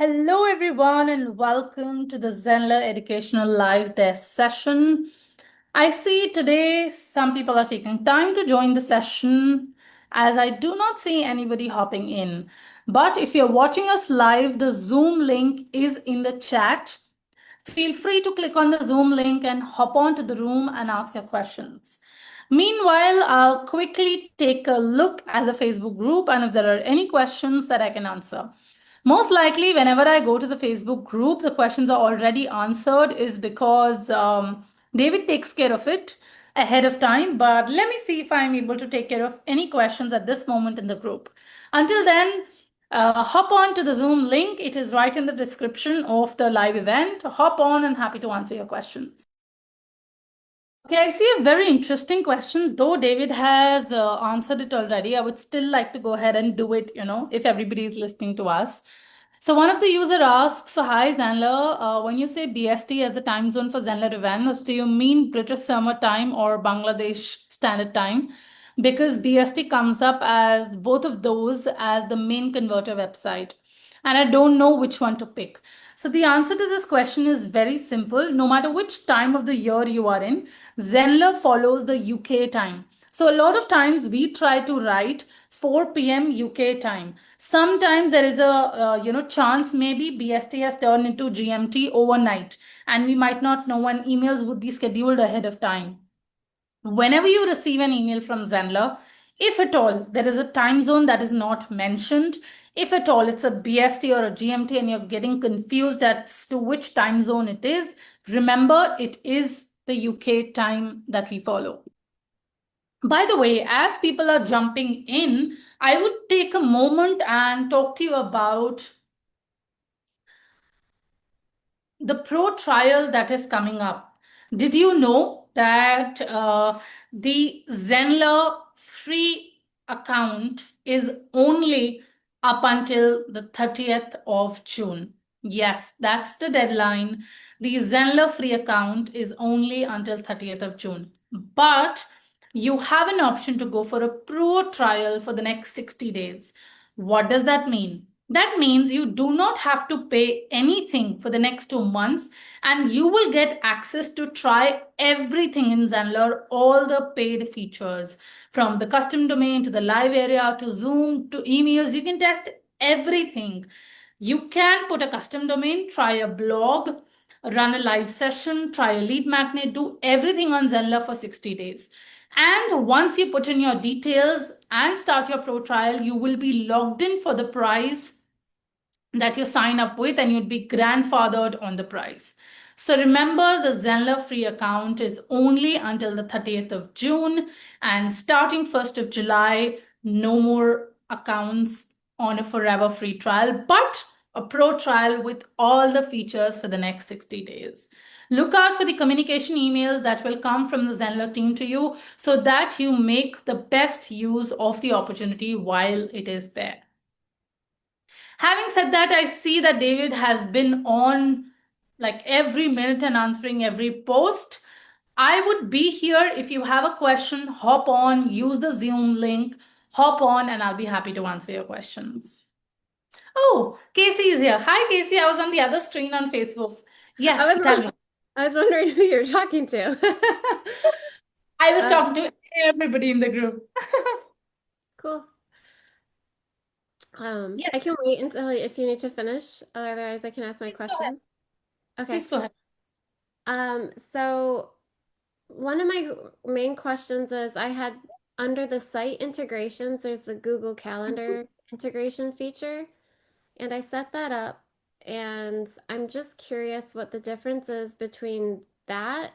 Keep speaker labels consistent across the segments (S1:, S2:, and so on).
S1: Hello, everyone, and welcome to the Zenler Educational Live Test session. I see today some people are taking time to join the session as I do not see anybody hopping in. But if you're watching us live, the Zoom link is in the chat. Feel free to click on the Zoom link and hop onto the room and ask your questions. Meanwhile, I'll quickly take a look at the Facebook group and if there are any questions that I can answer. Most likely, whenever I go to the Facebook group, the questions are already answered is because David takes care of it ahead of time. But let me see if I'm able to take care of any questions at this moment in the group. Until then, hop on to the Zoom link. It is right in the description of the live event. Hop on and happy to answer your questions. Okay, I see a very interesting question. Though David has answered it already, I would still like to go ahead and do it, if everybody is listening to us. So one of the user asks, hi Zenler, when you say BST as the time zone for Zenler events, do you mean British Summer Time or Bangladesh Standard Time? Because BST comes up as both of those as the main converter website. And I don't know which one to pick. So the answer to this question is very simple. No matter which time of the year you are in, Zenler follows the UK time. So a lot of times we try to write 4 p.m. UK time. Sometimes there is a chance maybe BST has turned into GMT overnight, and we might not know when emails would be scheduled ahead of time. Whenever you receive an email from Zenler, if at all there is a time zone that is not mentioned, if at all it's a BST or a GMT and you're getting confused as to which time zone it is, remember it is the UK time that we follow. By the way, as people are jumping in, I would take a moment and talk to you about the pro trial that is coming up. Did you know that the Zenler free account is only up until the 30th of June? Yes, that's the deadline. The Zenler free account is only until 30th of June. But you have an option to go for a pro trial for the next 60 days. What does that mean? That means you do not have to pay anything for the next 2 months and you will get access to try everything in Zenler, all the paid features from the custom domain to the live area to Zoom to emails. You can test everything. You can put a custom domain, try a blog, run a live session, try a lead magnet, do everything on Zenler for 60 days. And once you put in your details and start your pro trial, you will be logged in for the price that you sign up with and you'd be grandfathered on the price. So remember, the Zenler free account is only until the 30th of June, and starting 1st of July, no more accounts on a forever free trial, but a pro trial with all the features for the next 60 days. Look out for the communication emails that will come from the Zenler team to you so that you make the best use of the opportunity while it is there. Having said that, I see that David has been on like every minute and answering every post. I would be here if you have a question, hop on, use the Zoom link, hop on, and I'll be happy to answer your questions. Oh, Casey is here. Hi, Casey. I was on the other screen on Facebook. Yes, tell me.
S2: I was wondering who you're talking to.
S1: I was talking to everybody in the group.
S2: Cool.
S1: Yes,
S2: I can wait until if you need to finish. Otherwise, I can ask my
S1: please go ahead.
S2: questions. Okay.
S1: Please go ahead.
S2: So one of my main questions is I had under the site integrations, there's the Google Calendar integration feature, and I set that up, and I'm just curious what the difference is between that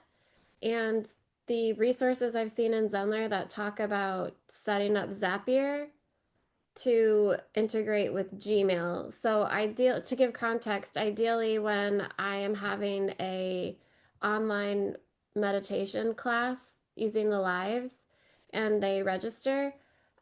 S2: and the resources I've seen in Zenler that talk about setting up Zapier to integrate with Gmail. So to give context, ideally when I am having a online meditation class using the lives and they register,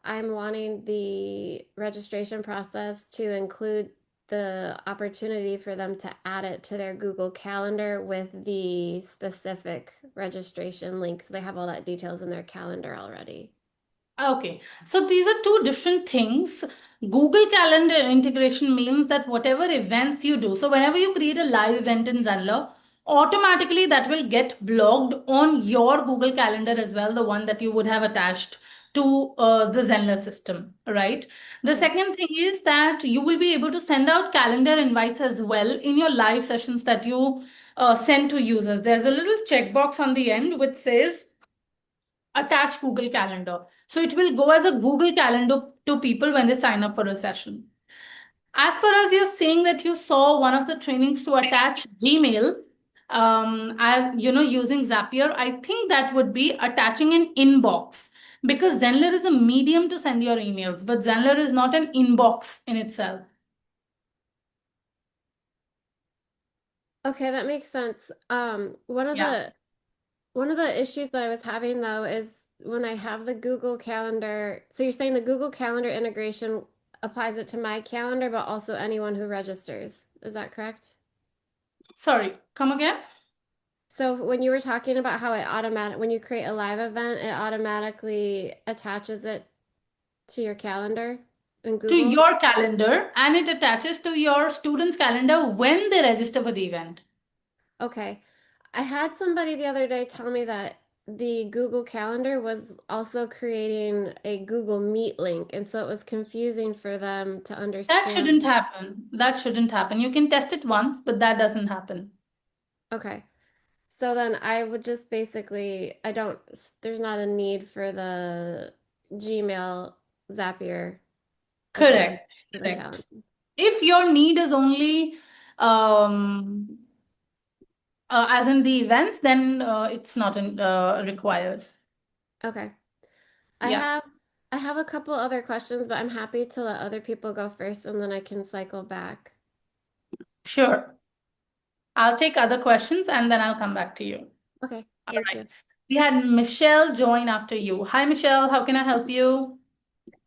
S2: I'm wanting the registration process to include the opportunity for them to add it to their Google Calendar with the specific registration link. So they have all that details in their calendar already.
S1: Okay, so these are two different things. Google Calendar integration means that whatever events you do, so whenever you create a live event in Zenler, automatically that will get blogged on your Google Calendar as well, the one that you would have attached to the Zenler system, right? The
S2: Okay.
S1: second thing is that you will be able to send out calendar invites as well in your live sessions that you send to users. There's a little checkbox on the end which says attach Google Calendar. So it will go as a Google Calendar to people when they sign up for a session. As far as you're saying that you saw one of the trainings to attach Gmail, as you know, using Zapier, I think that would be attaching an inbox because Zenler is a medium to send your emails, but Zenler is not an inbox in itself.
S2: Okay, that makes sense. One of
S1: Yeah.
S2: the issues that I was having though is when I have the Google Calendar. So you're saying the Google Calendar integration applies it to my calendar, but also anyone who registers. Is that correct?
S1: Sorry, come again?
S2: So when you were talking about how when you create a live event, it automatically attaches it to your calendar in
S1: To
S2: Google?
S1: your calendar, and it attaches to your students' calendar when they register for the event.
S2: Okay. I had somebody the other day tell me that the Google Calendar was also creating a Google Meet link, and so it was confusing for them to
S1: That
S2: understand.
S1: shouldn't happen. That shouldn't happen. You can test it once, but that doesn't happen.
S2: Okay. So then I would just basically, there's not a need for the Gmail Zapier event
S1: Correct.
S2: to the calendar.
S1: Correct. If your need is only um, as in the events, then it's not required.
S2: Okay. I
S1: Yeah,
S2: have I have a couple other questions, but I'm happy to let other people go first and then I can cycle back.
S1: sure. I'll take other questions and then I'll come back to you.
S2: Okay,
S1: All
S2: thank
S1: right.
S2: you.
S1: We had Michelle join after you. Hi, Michelle. How can I help you?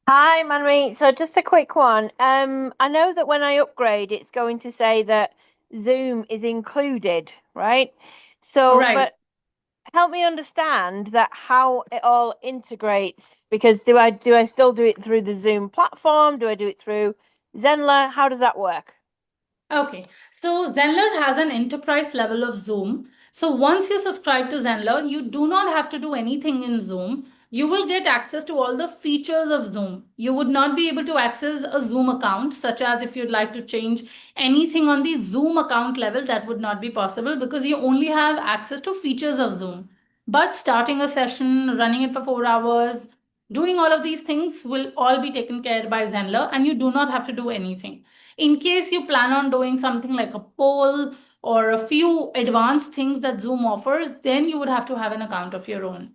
S3: Hi, Manri. So just a quick one. I know that when I upgrade, it's going to say that Zoom is included, right?
S1: All
S3: So,
S1: right.
S3: but help me understand that how it all integrates because do I still do it through the Zoom platform? Do I do it through Zenler? How does that work?
S1: Okay, so Zenler has an enterprise level of Zoom. So once you subscribe to Zenler, you do not have to do anything in Zoom. You will get access to all the features of Zoom. You would not be able to access a Zoom account, such as if you'd like to change anything on the Zoom account level, that would not be possible because you only have access to features of Zoom. But starting a session, running it for 4 hours, doing all of these things will all be taken care by Zenler, and you do not have to do anything. In case you plan on doing something like a poll or a few advanced things that Zoom offers, then you would have to have an account of your own.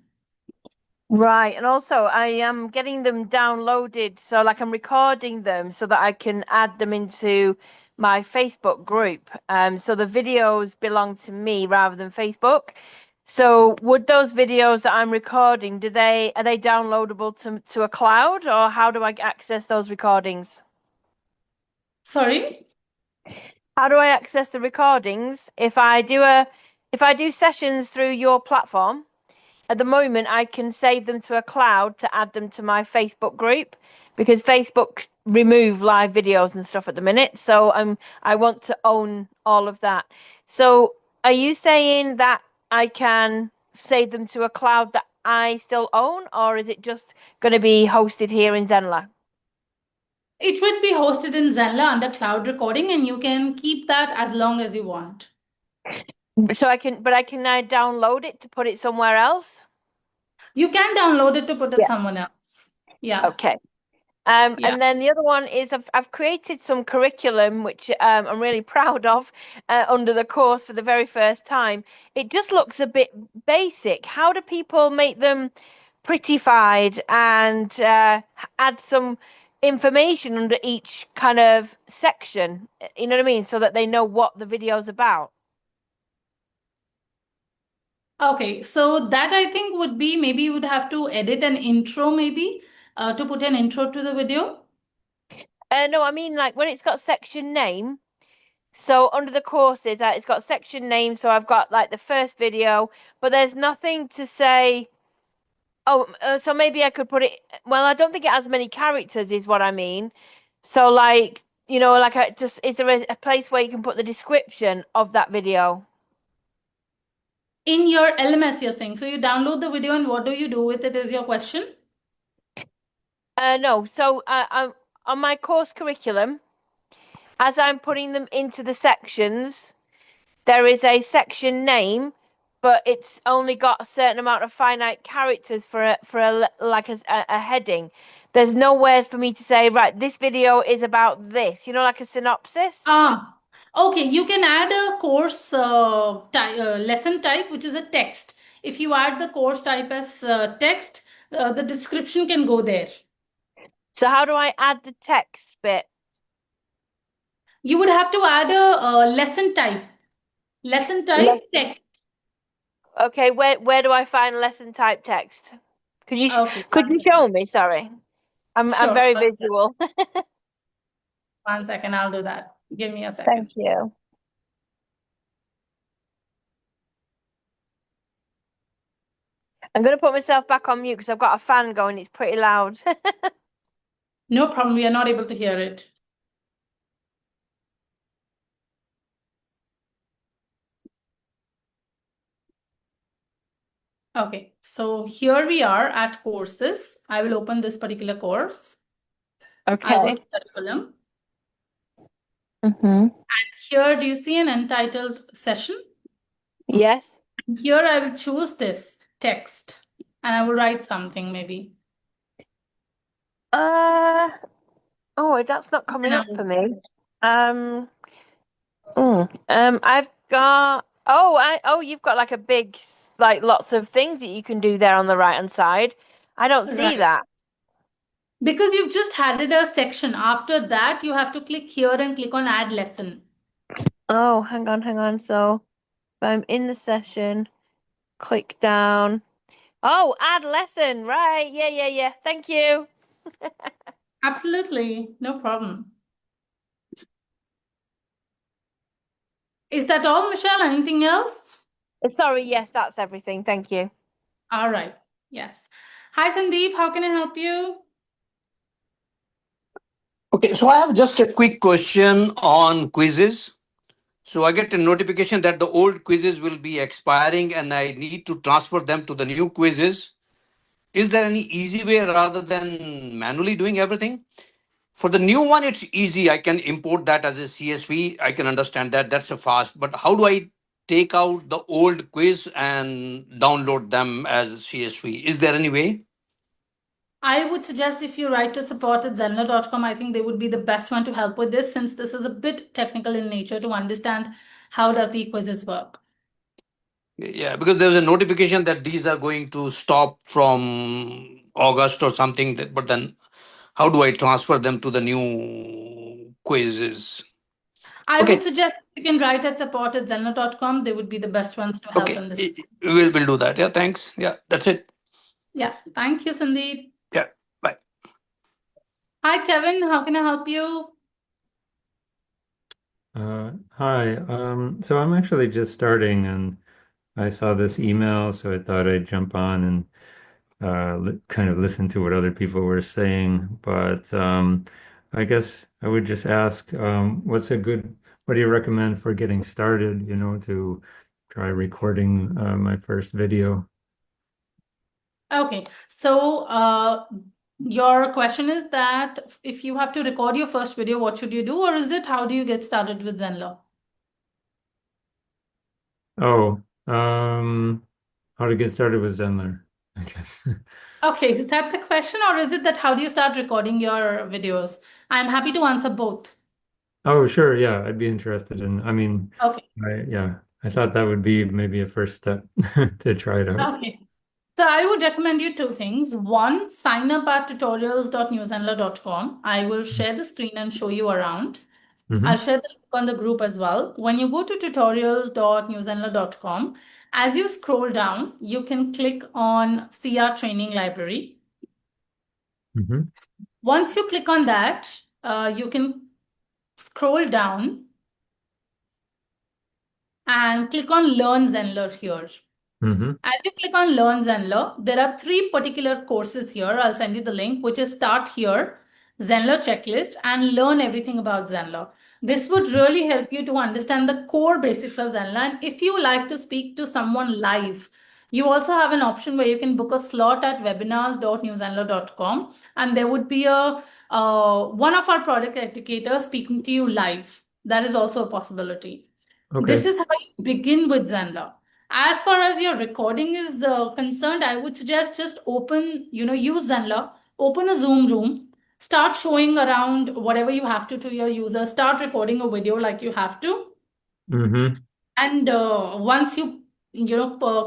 S3: Right, and also I am getting them downloaded, so like I'm recording them so that I can add them into my Facebook group. So the videos belong to me rather than Facebook. So would those videos that I'm recording, are they downloadable to a cloud, or how do I access those recordings?
S1: Sorry?
S3: How do I access the recordings if I do sessions through your platform? At the moment, I can save them to a cloud to add them to my Facebook group because Facebook remove live videos and stuff at the minute. So I want to own all of that. So are you saying that I can save them to a cloud that I still own, or is it just going to be hosted here in Zenler?
S1: It would be hosted in Zenler under cloud recording, and you can keep that as long as you want.
S3: So I can now download it to put it somewhere else.
S1: You can download it to put it
S3: Yeah.
S1: someone else. Yeah,
S3: Okay.
S1: yeah.
S3: And then the other one is I've created some curriculum which I'm really proud of under the course for the very first time. It just looks a bit basic. How do people make them prettified and add some information under each kind of section? You know what I mean? So that they know what the video's about.
S1: Okay, so that I think would be maybe you would have to edit an intro, maybe to put an intro to the video.
S3: No, I mean like when it's got section name. So under the courses, it's got section name. So I've got like the first video, but there's nothing to say. So maybe I could put it. Well, I don't think it has many characters, is what I mean. So, like, like is there a place where you can put the description of that video?
S1: In your LMS, you're saying. So you download the video and what do you do with it is your question?
S3: No. So, I'm on my course curriculum, as I'm putting them into the sections, there is a section name, but it's only got a certain amount of finite characters for a heading. There's nowhere for me to say, right, this video is about this, like a synopsis.
S1: Ah, okay. You can add a course lesson type, which is a text. If you add the course type as text, the description can go there.
S3: So how do I add the text bit?
S1: You would have to add a lesson type. Lesson type text.
S3: Okay, where do I find lesson type text? Could you
S1: Okay,
S3: could you show me? Sorry, I'm
S1: sure.
S3: very visual.
S1: 1 second, I'll do that. Give me a second.
S3: Thank you. I'm going to put myself back on mute because I've got a fan going. It's pretty loud.
S1: No problem. We are not able to hear it. Okay, so here we are at courses. I will open this particular course. I'll go
S3: Okay.
S1: to curriculum.
S3: Mm-hmm.
S1: Here, do you see an untitled session?
S3: Yes.
S1: Here I will choose this text and I will write something maybe.
S3: Oh, that's not coming up for me. I've got you've got like a big lots of things that you can do there on the right hand side. I don't see
S1: Right.
S3: that.
S1: Because you've just added a section. After that, you have to click here and click on add lesson.
S3: Oh, hang on. So if I'm in the session, click down. Oh, add lesson. Right. Yeah. Thank you.
S1: Absolutely, no problem. Is that all, Michelle? Anything else?
S3: Sorry, yes, that's everything. Thank you.
S1: All right. Yes. Hi, Sandeep. How can I help you?
S4: Okay, so I have just a quick question on quizzes. So I get a notification that the old quizzes will be expiring and I need to transfer them to the new quizzes. Is there any easy way rather than manually doing everything? For the new one, it's easy. I can import that as a CSV. I can understand that. That's a fast. But how do I take out the old quiz and download them as CSV? Is there any way?
S1: I would suggest if you write to support at zenler.com, I think they would be the best one to help with this since this is a bit technical in nature to understand how does the quizzes work.
S4: Yeah, because there's a notification that these are going to stop from August or something. But then how do I transfer them to the new quizzes?
S1: I would
S4: Okay,
S1: suggest you can write at support at zenler.com. They would be the best ones to help
S4: okay.
S1: in this.
S4: We'll do that. Yeah, thanks. Yeah, that's it.
S1: Yeah. Thank you, Sandeep.
S4: Yeah, bye.
S1: Hi, Kevin. How can I help you?
S5: Hi. So I'm actually just starting and I saw this email, so I thought I'd jump on and kind of listen to what other people were saying. But I guess I would just ask, what do you recommend for getting started, to try recording my first video?
S1: Okay. So, your question is that if you have to record your first video, what should you do? Or is it how do you get started with Zenler?
S5: Oh, how to get started with Zenler, I guess.
S1: Okay, is that the question, or is it that how do you start recording your videos? I'm happy to answer both.
S5: Oh, sure. Yeah, I'd be interested in,
S1: Okay.
S5: I thought that would be maybe a first step to try it out.
S1: Okay. So I would recommend you two things. One, sign up at tutorials.newzenler.com. I will share the screen and show you around. I'll share the link on the group as well. When you go to tutorials.newzenler.com, as you scroll down, you can click on CR Training Library. Once you click on that, you can scroll down and click on Learn Zenler here.
S5: Mm-hmm.
S1: As you click on Learn Zenler, there are 3 particular courses here. I'll send you the link, which is Start Here, Zenler Checklist, and Learn Everything About Zenler. This would really help you to understand the core basics of Zenler. And if you like to speak to someone live, you also have an option where you can book a slot at webinars.newzenler.com, and there would be one of our product educators speaking to you live. That is also a possibility. This
S5: Okay.
S1: is how you begin with Zenler. As far as your recording is concerned, I would suggest just use Zenler, open a Zoom room, start showing around whatever you have to your users, start recording a video like you have to.
S5: Mm-hmm.
S1: And once you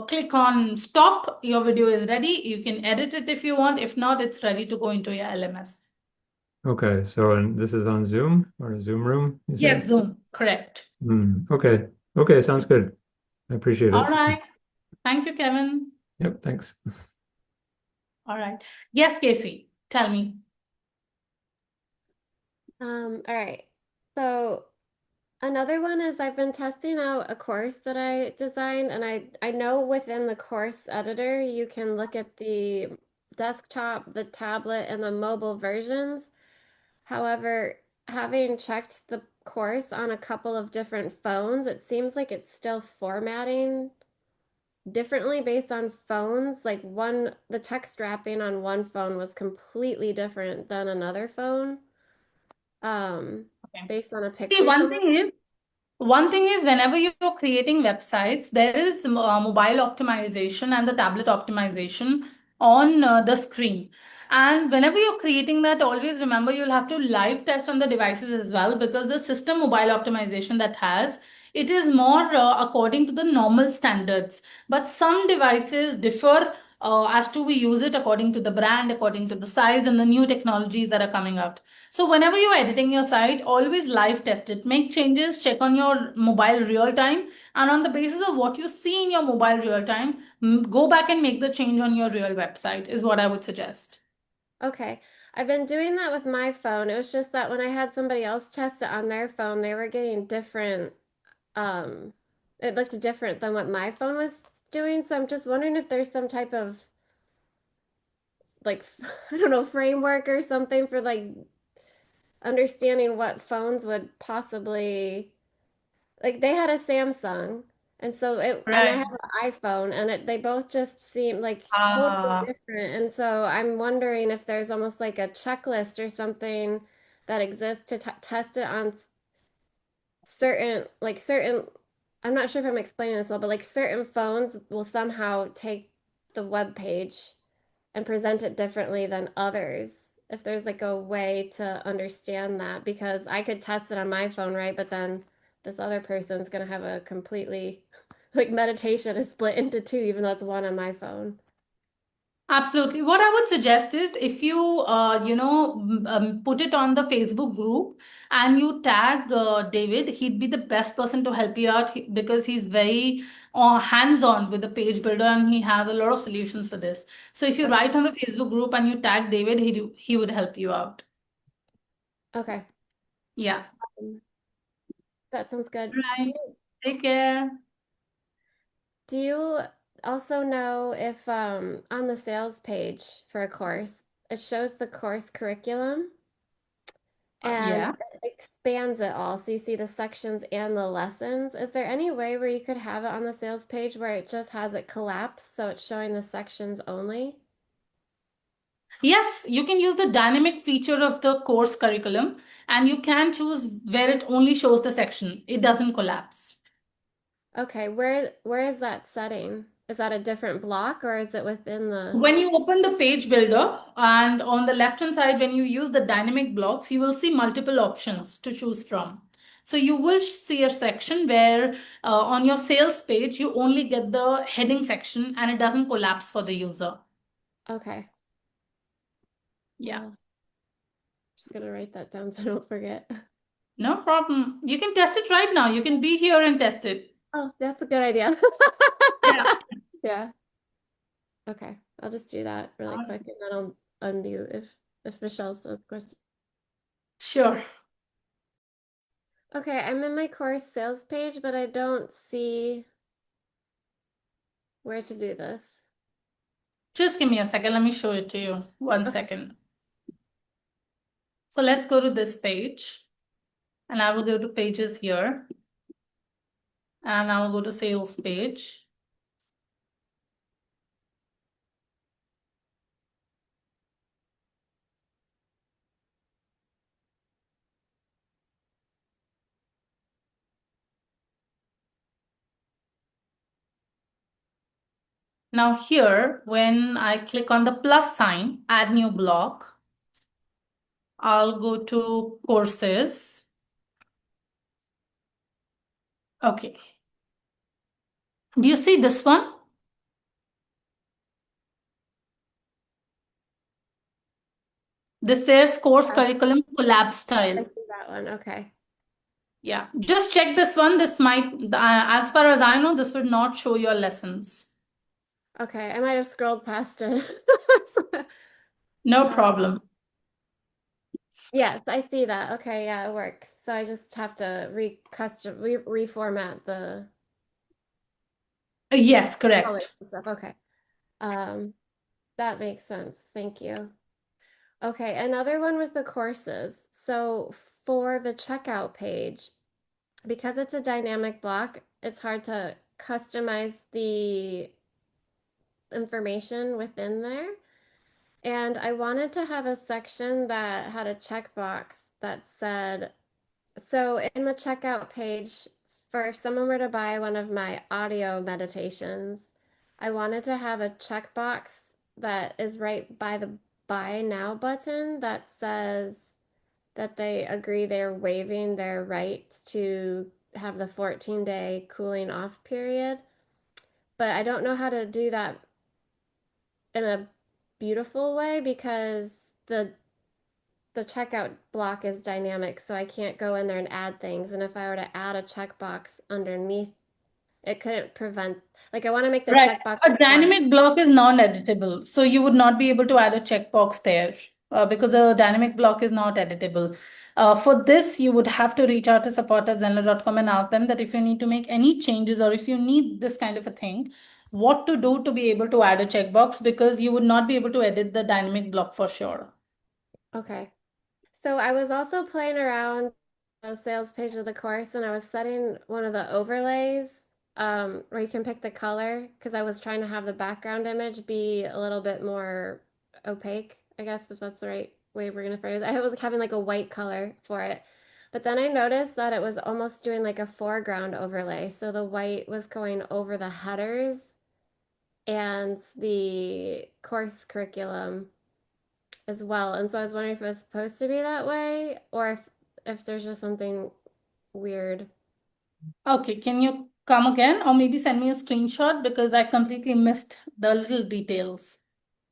S1: click on stop, your video is ready. You can edit it if you want. If not, it's ready to go into your LMS.
S5: Okay. So, and this is on Zoom or Zoom room, you said?
S1: Yes, Zoom, correct.
S5: Okay. Okay. Sounds good. I appreciate
S1: All
S5: it.
S1: right. Thank you, Kevin.
S5: Yep. Thanks.
S1: All right. Yes, Casey, tell me.
S2: All right. So another one is I've been testing out a course that I designed, and I know within the course editor you can look at the desktop, the tablet, and the mobile versions. However, having checked the course on a couple of different phones, it seems like it's still formatting differently based on phones. Like the text wrapping on one phone was completely different than another phone,
S1: Okay.
S2: based on a
S1: See,
S2: picture someone.
S1: one thing is whenever you're creating websites, there is mobile optimization and the tablet optimization on the screen. And whenever you're creating that, always remember you'll have to live test on the devices as well, because the system mobile optimization that has, it is more according to the normal standards. But some devices differ as to we use it according to the brand, according to the size and the new technologies that are coming out. So whenever you're editing your site, always live test it. Make changes, check on your mobile real time, and on the basis of what you see in your mobile real time, go back and make the change on your real website is what I would suggest.
S2: Okay. I've been doing that with my phone. It was just that when I had somebody else test it on their phone, they were getting different, it looked different than what my phone was doing. So I'm just wondering if there's some type of like I don't know, framework or something for like understanding what phones would possibly, like they had a Samsung, and I
S1: Right.
S2: have an iPhone, and they both just seem like totally
S1: Ah,
S2: different. And so I'm wondering if there's almost like a checklist or something that exists to test it on certain, I'm not sure if I'm explaining this well, but like certain phones will somehow take the web page and present it differently than others. If there's like a way to understand that, because I could test it on my phone, right? But then this other person's gonna have a completely like meditation is split into two, even though it's one on my phone.
S1: absolutely. What I would suggest is if you put it on the Facebook group and you tag David, he'd be the best person to help you out because he's very hands-on with the page builder and he has a lot of solutions for this. So if you
S2: Okay.
S1: write on the Facebook group and you tag David, he would help you out.
S2: Okay.
S1: Yeah.
S2: Um, that sounds good.
S1: Right. Take care.
S2: Do you also know if on the sales page for a course, it shows the course curriculum and
S1: Yeah.
S2: it expands it all. So you see the sections and the lessons. Is there any way where you could have it on the sales page where it just has it collapsed so it's showing the sections only?
S1: Yes, you can use the dynamic feature of the course curriculum and you can choose where it only shows the section. It doesn't collapse.
S2: Okay, where is that setting? Is that a different block or is it within the...
S1: When you open the page builder and on the left hand side, when you use the dynamic blocks, you will see multiple options to choose from. So you will see a section where on your sales page, you only get the heading section and it doesn't collapse for the user.
S2: Okay.
S1: Yeah.
S2: Well, just gonna write that down so I don't forget.
S1: No problem. You can test it right now. You can be here and test it.
S2: Oh, that's a good idea.
S1: Yeah.
S2: Yeah. Okay. I'll just do that really quick and then I'll unmute if Michelle says question.
S1: Sure.
S2: Okay, I'm in my course sales page, but I don't see where to do this.
S1: Just give me a second. Let me show it to you. One
S2: Okay.
S1: second. So let's go to this page. And I will go to pages here. And I will go to sales page. Now here, when I click on the plus sign, add new block, I'll go to courses. Okay. Do you see this one? This says course curriculum collab
S2: I
S1: style.
S2: see that one. Okay.
S1: Yeah, just check this one. This might, as far as I know, this would not show your lessons.
S2: Okay, I might have scrolled past it.
S1: No problem.
S2: Yes, I see that. Okay, yeah, it works. So I just have to reformat the
S1: Yes,
S2: colors
S1: correct.
S2: and stuff. Okay. That makes sense. Thank you. Okay, another one with the courses. So for the checkout page, because it's a dynamic block, it's hard to customize the information within there. And I wanted to have a section that had a checkbox that said, so in the checkout page, for if someone were to buy one of my audio meditations, I wanted to have a checkbox that is right by the buy now button that says that they agree they're waiving their right to have the 14-day cooling off period. But I don't know how to do that in a beautiful way because the checkout block is dynamic, so I can't go in there and add things. And if I were to add a checkbox underneath, it couldn't prevent, like I want to make the
S1: Right.
S2: checkbox
S1: A dynamic block is non-editable. So you would not be able to add a checkbox there because a dynamic block is not editable. For this, you would have to reach out to support@zenler.com and ask them that if you need to make any changes or if you need this kind of a thing, what to do to be able to add a checkbox because you would not be able to edit the dynamic block for sure.
S2: Okay. So I was also playing around the sales page of the course and I was setting one of the overlays where you can pick the color because I was trying to have the background image be a little bit more opaque, I guess if that's the right way we're gonna phrase it. I was having like a white color for it. But then I noticed that it was almost doing like a foreground overlay. So the white was going over the headers and the course curriculum as well. And so I was wondering if it was supposed to be that way or if there's just something weird.
S1: Okay, can you come again or maybe send me a screenshot because I completely missed the little details.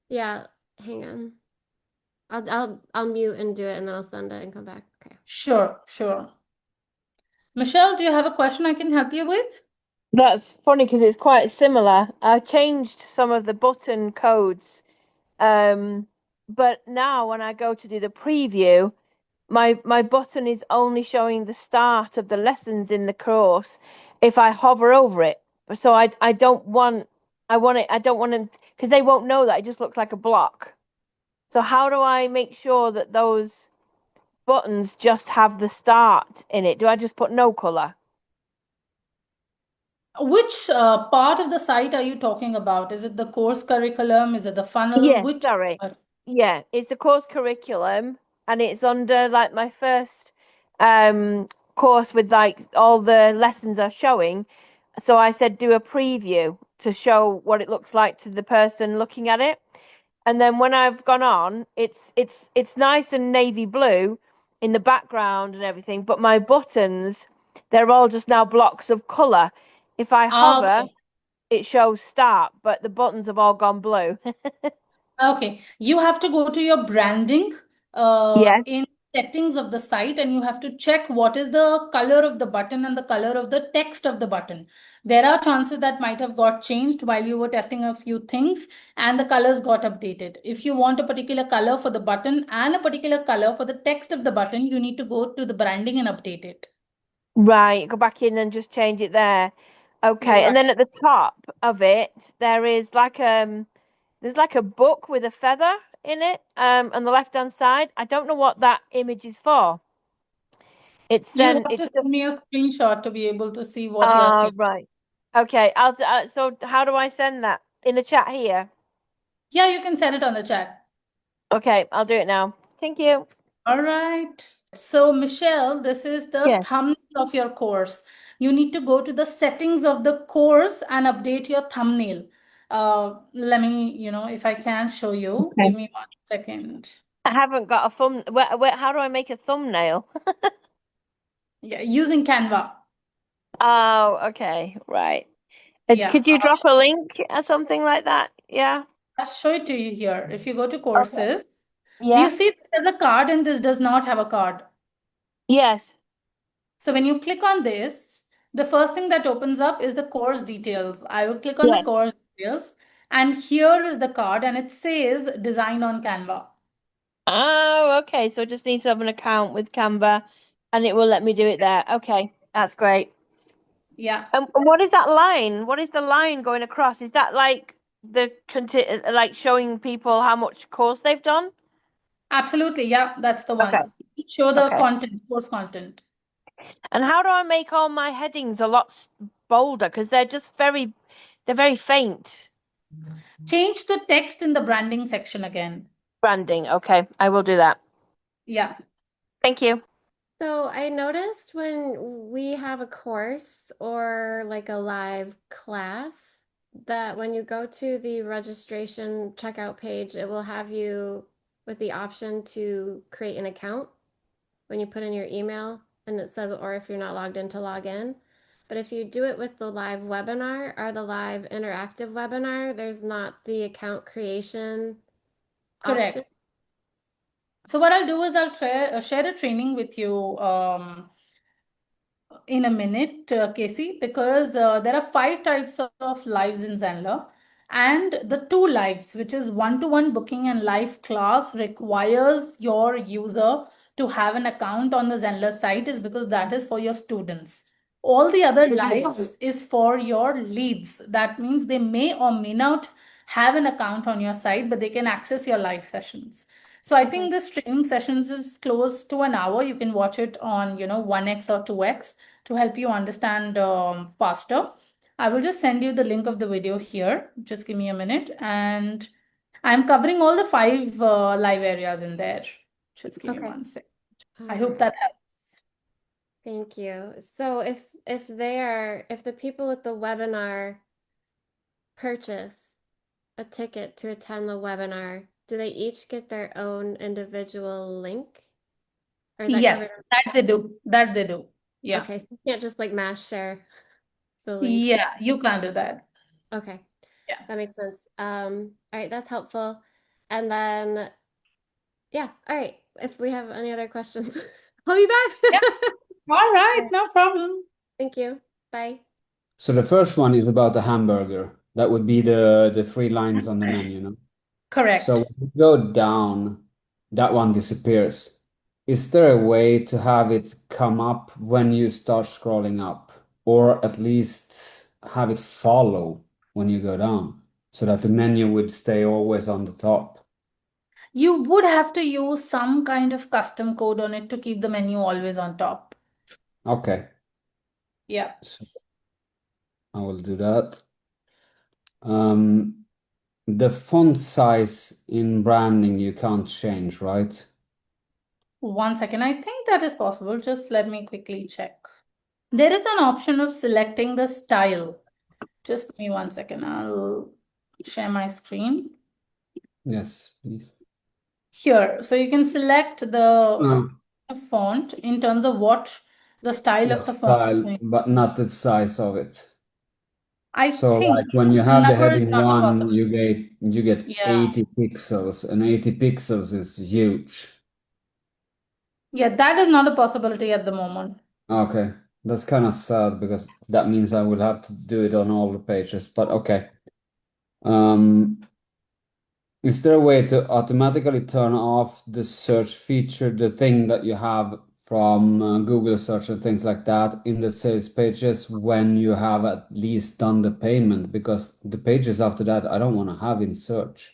S2: Yeah, hang on. I'll mute and do it and then I'll send it and come back. Okay.
S1: Sure, sure. Michelle, do you have a question I can help you with?
S3: That's funny because it's quite similar. I changed some of the button codes, but now when I go to do the preview, my button is only showing the start of the lessons in the course if I hover over it. So I don't want I don't want to because they won't know that it just looks like a block. So how do I make sure that those buttons just have the start in it? Do I just put no color?
S1: Which part of the site are you talking about? Is it the course curriculum? Is it the funnel?
S3: Yes,
S1: Which
S3: sorry.
S1: part?
S3: Yeah, it's the course curriculum and it's under like my first course with like all the lessons are showing. So I said do a preview to show what it looks like to the person looking at it. And then when I've gone on, it's nice and navy blue in the background and everything, but my buttons, they're all just now blocks of color. If I hover,
S1: Okay.
S3: it shows start, but the buttons have all gone blue.
S1: Okay. You have to go to your branding
S3: Yeah.
S1: in settings of the site and you have to check what is the color of the button and the color of the text of the button. There are chances that might have got changed while you were testing a few things and the colors got updated. If you want a particular color for the button and a particular color for the text of the button, you need to go to the branding and update it.
S3: Right, go back in and just change it there. Okay, and then at the top of it, there's like a book with a feather in it, on the left-hand side. I don't know what that image is for. It's
S1: You have to
S3: it's
S1: send
S3: just
S1: me a screenshot to be able to see what you're seeing.
S3: right. Okay, so how do I send that? In the chat here?
S1: Yeah, you can send it on the chat.
S3: Okay, I'll do it now. Thank you.
S1: All right. So, Michelle, this is the
S3: Yes.
S1: thumbnail of your course. You need to go to the settings of the course and update your thumbnail. Let me, if I can show you,
S3: Okay.
S1: give me 1 second.
S3: I haven't got a thumb. How do I make a thumbnail?
S1: Yeah, using Canva.
S3: Oh, okay, right.
S1: Yeah,
S3: Could you drop a link or something like that? Yeah.
S1: I'll show it to you here. If you go to
S3: Okay.
S1: courses, do you
S3: Yeah.
S1: see there's a card and this does not have a card?
S3: Yes.
S1: So when you click on this, the first thing that opens up is the course details. I will click on the
S3: Yes.
S1: course details, and here is the card, and it says design on Canva.
S3: Oh, okay. So I just need to have an account with Canva and it will let me do it there. Okay, that's great.
S1: Yeah,
S3: And what is that line? What is the line going across? Is that like like showing people how much course they've done?
S1: absolutely. Yeah, that's the
S3: Okay.
S1: one. Show the
S3: Okay.
S1: content, course content.
S3: And how do I make all my headings a lot bolder? Because they're very faint.
S1: Change the text in the branding section again.
S3: Branding. Okay, I will do that.
S1: Yeah.
S3: Thank you.
S2: So I noticed when we have a course or like a live class that when you go to the registration checkout page, it will have you with the option to create an account when you put in your email and it says, or if you're not logged in, to log in. But if you do it with the live webinar or the live interactive webinar, there's not the account creation
S1: Correct.
S2: option.
S1: So what I'll do is I'll share a training with you in a minute, Casey, because there are 5 types of lives in Zenler. And the 2 lives, which is one-to-one booking and live class, requires your user to have an account on the Zenler site, is because that is for your students. All the other lives is for your leads. That means they may or may not have an account on your site, but they can access your live sessions. So I think this training sessions is close to an hour. You can watch it on, 1x or 2x to help you understand faster. I will just send you the link of the video here. Just give me a minute. And I'm covering all the 5 live areas in there. Just give me 1 second. I hope that helps.
S2: Thank you. So if the people with the webinar purchase a ticket to attend the webinar, do they each get their own individual link? Or is that
S1: Yes,
S2: covered?
S1: that they do. That they do. Yeah.
S2: Okay, so you can't just like mass share the link.
S1: Yeah, you can't do that.
S2: Okay.
S1: Yeah.
S2: That makes sense. All right, that's helpful. And then, yeah, all right. If we have any other questions, I'll be back.
S1: Yeah. All right, no problem.
S2: Thank you. Bye.
S6: So the first one is about the hamburger. That would be the 3 lines on the menu, no?
S1: Correct.
S6: So when you go down, that one disappears. Is there a way to have it come up when you start scrolling up, or at least have it follow when you go down, so that the menu would stay always on the top?
S1: You would have to use some kind of custom code on it to keep the menu always on top.
S6: Okay,
S1: Yeah.
S6: so I will do that. The font size in branding you can't change, right?
S1: 1 second. I think that is possible. Just let me quickly check. There is an option of selecting the style. Just give me 1 second. I'll share my screen.
S6: Yes, please.
S1: Here. So you can select the font in terms of what the style of the font.
S6: Style, but not the size of it.
S1: I
S6: So
S1: think
S6: like when you have the
S1: number is
S6: heading
S1: not a
S6: 1,
S1: possibility.
S6: you get
S1: Yeah.
S6: 80 pixels, and 80 pixels is huge.
S1: Yeah, that is not a possibility at the moment.
S6: Okay, that's kind of sad because that means I will have to do it on all the pages, but okay. Is there a way to automatically turn off the search feature, the thing that you have from Google search and things like that in the sales pages when you have at least done the payment, because the pages after that I don't want to have in search.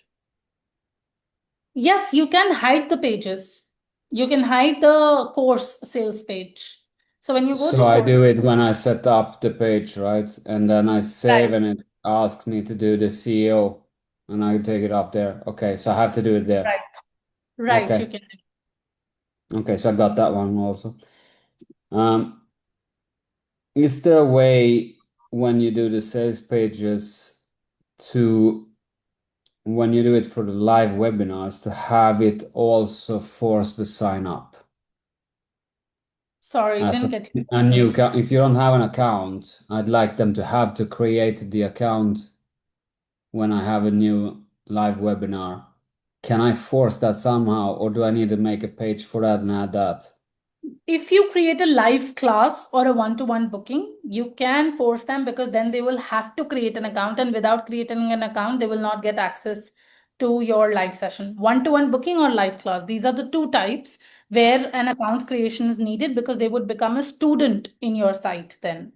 S1: Yes, you can hide the pages. You can hide the course sales page. So when you go
S6: So
S1: to
S6: I
S1: course,
S6: do it when I set up the page, right? And then I save
S1: right,
S6: and it asks me to do the CEO and I take it off there. Okay, so I have to do it there.
S1: right, right, you
S6: Okay.
S1: can.
S6: Okay, so I got that one also. Um, is there a way when you do the sales pages to, when you do it for the live webinars, to have it also force the sign up?
S1: Sorry,
S6: As
S1: didn't get you.
S6: a new account, if you don't have an account, I'd like them to have to create the account when I have a new live webinar. Can I force that somehow, or do I need to make a page for that and add that?
S1: If you create a live class or a one-to-one booking, you can force them because then they will have to create an account, and without creating an account, they will not get access to your live session. One-to-one booking or live class, these are the two types where an account creation is needed because they would become a student in your site then.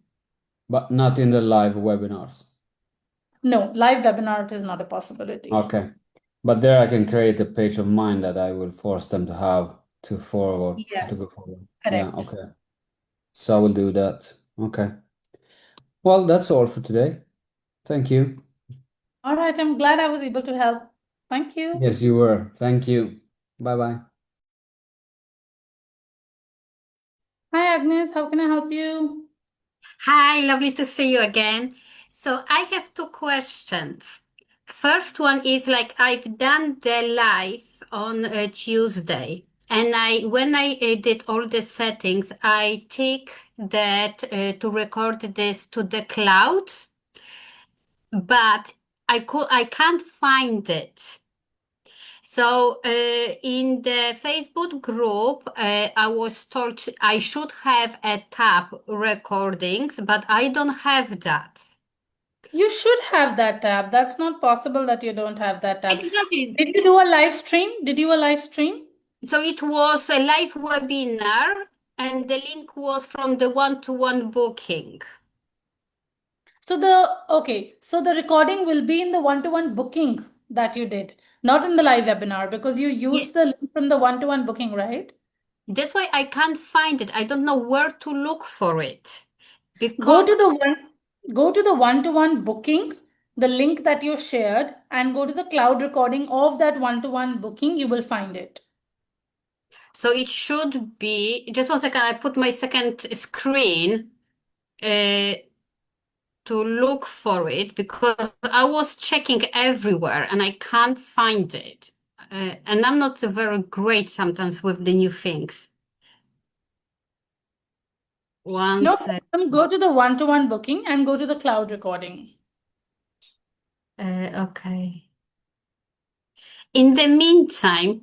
S6: But not in the live webinars.
S1: No, live webinar is not a possibility.
S6: Okay. But there I can create a page of mine that I will force them to have to forward, to go
S1: Yes,
S6: forward. Yeah,
S1: correct.
S6: okay. So I will do that. Okay. Well, that's all for today. Thank you.
S1: All right, I'm glad I was able to help. Thank you.
S6: Yes, you were. Thank you. Bye-bye.
S1: Hi, Agnes, how can I help you?
S7: Hi, lovely to see you again. So I have two questions. First one is like I've done the live on Tuesday, and when I did all the settings, I tick that to record this to the cloud, but I can't find it. So in the Facebook group, I was told I should have a tab recordings, but I don't have that.
S1: You should have that tab. That's not possible that you don't have that tab.
S7: Exactly.
S1: Did you do a live stream? Did you a live stream?
S7: So it was a live webinar, and the link was from the one-to-one booking.
S1: So the recording will be in the one-to-one booking that you did, not in the live webinar because you
S7: Yeah,
S1: used the link from the one-to-one booking, right?
S7: that's why I can't find it. I don't know where to look for it
S1: Go
S7: because
S1: to the one-to-one booking, the link that you shared, and go to the cloud recording of that one-to-one booking. You will find it.
S7: so it should be just 1 second. I put my second screen. To look for it because I was checking everywhere and I can't find it. And I'm not very great sometimes with the new things.
S1: No
S7: Once,
S1: problem. Go to the one-to-one booking and go to the cloud recording.
S7: okay. In the meantime,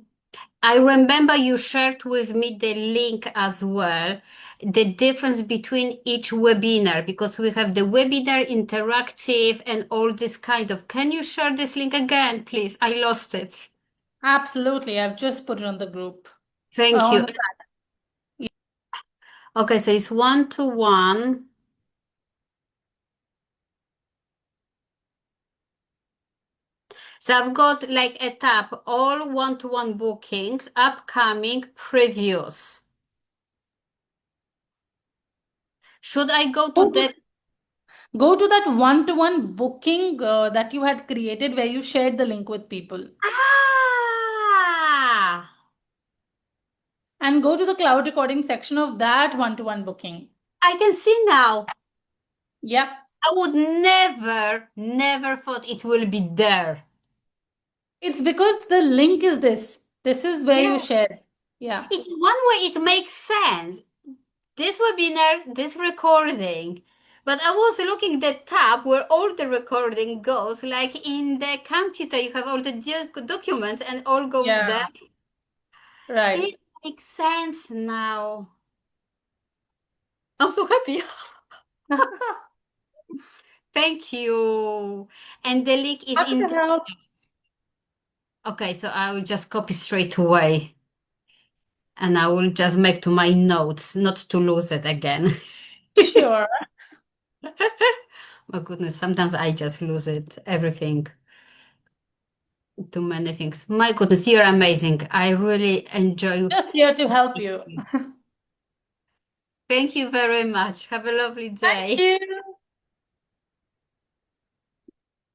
S7: I remember you shared with me the link as well, the difference between each webinar, because we have the webinar interactive and all this kind of. Can you share this link again, please? I lost it.
S1: Absolutely. I've just put it on the group.
S7: Thank
S1: On
S7: you.
S1: the chat.
S7: Okay, so it's one-to-one. So I've got like a tab, all one-to-one bookings, upcoming, previews. Should I go to that?
S1: Go to that one-to-one booking that you had created where you shared the link with people.
S7: Ah,
S1: And go to the cloud recording section of that one-to-one booking.
S7: I can see now.
S1: Yep.
S7: I would never thought it will be there.
S1: It's because the link is this. This is where you
S7: Yeah,
S1: shared. Yeah.
S7: one way it makes sense. This webinar, this recording. But I was looking the tab where all the recording goes, like in the computer, you have all the documents and all goes
S1: Yeah.
S7: there.
S1: Right.
S7: It makes sense now. I'm so happy. Thank you. And the link is
S1: Happy
S7: in
S1: to help.
S7: okay, so I will just copy straight away. and I will just make to my notes not to lose it again.
S1: Sure.
S7: My goodness, sometimes I just lose it, everything. Too many things. My goodness, you're amazing. I really enjoy.
S1: Just here to help you.
S7: Thank you very much. Have a lovely
S1: Thank
S7: day.
S1: you.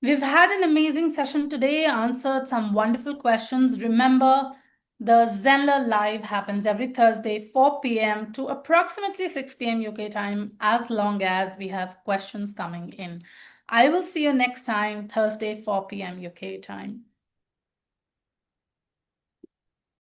S1: We've had an amazing session today, answered some wonderful questions. Remember, the Zenler Live happens every Thursday, 4 p.m. to approximately 6 p.m. UK time, as long as we have questions coming in. I will see you next time, Thursday, 4 p.m. UK time.